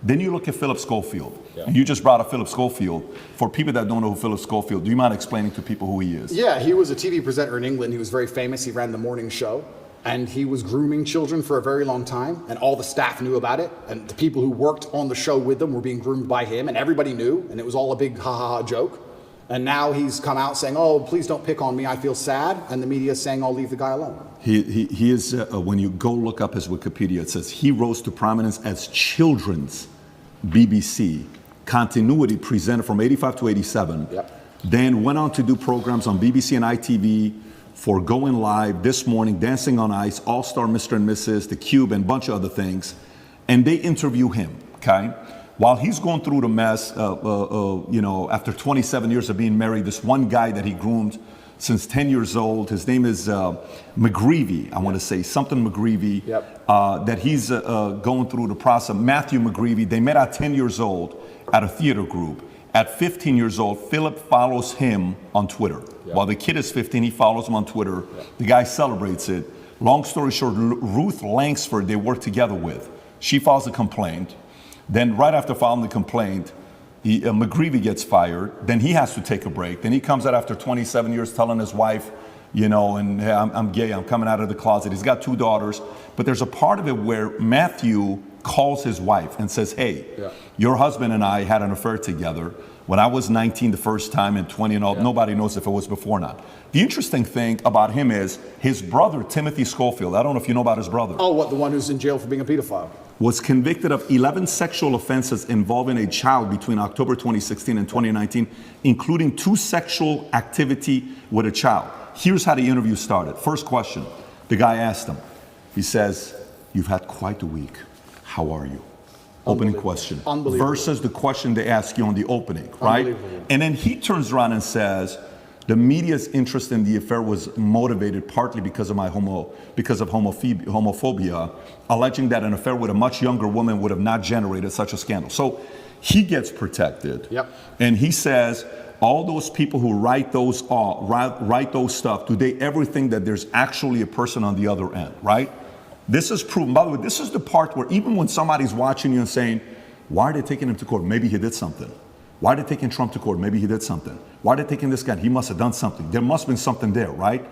Then you look at Philip Schofield, and you just brought up Philip Schofield. For people that don't know who Philip Schofield, do you mind explaining to people who he is? Yeah, he was a TV presenter in England. He was very famous. He ran the morning show, and he was grooming children for a very long time, and all the staff knew about it, and the people who worked on the show with them were being groomed by him, and everybody knew, and it was all a big ha-ha-ha joke. And now he's come out saying, oh, please don't pick on me, I feel sad, and the media is saying, I'll leave the guy alone. He is, when you go look up his Wikipedia, it says he rose to prominence as children's BBC continuity presenter from 85 to 87. Then went on to do programs on BBC and ITV for Going Live, This Morning, Dancing on Ice, All-Star Mr. and Mrs., The Cube, and a bunch of other things. And they interview him, okay? While he's going through the mess, you know, after 27 years of being married, this one guy that he groomed since 10 years old, his name is McGreevy, I want to say, something McGreevy, that he's going through the process. Matthew McGreevy, they met at 10 years old at a theater group. At 15 years old, Philip follows him on Twitter. While the kid is 15, he follows him on Twitter. The guy celebrates it. Long story short, Ruth Langsford, they work together with. She files a complaint. Then right after filing the complaint, McGreevy gets fired. Then he has to take a break. Then he comes out after 27 years telling his wife, you know, and hey, I'm gay, I'm coming out of the closet. He's got 2 daughters. But there's a part of it where Matthew calls his wife and says, hey, your husband and I had an affair together when I was 19 the first time and 20 and all. Nobody knows if it was before or not. The interesting thing about him is his brother, Timothy Schofield, I don't know if you know about his brother. Oh, what, the one who's in jail for being a pedophile? Was convicted of 11 sexual offenses involving a child between October 2016 and 2019, including 2 sexual activity with a child. Here's how the interview started. First question, the guy asked him, he says, you've had quite a week. How are you? Opening question. Versus the question they ask you on the opening, right? And then he turns around and says, the media's interest in the affair was motivated partly because of homophobia, alleging that an affair with a much younger woman would have not generated such a scandal. So he gets protected. And he says, all those people who write those stuff, do they ever think that there's actually a person on the other end, right? This is proven. By the way, this is the part where even when somebody's watching you and saying, why are they taking him to court? Maybe he did something. Why are they taking Trump to court? Maybe he did something. Why are they taking this guy? He must have done something. There must have been something there, right?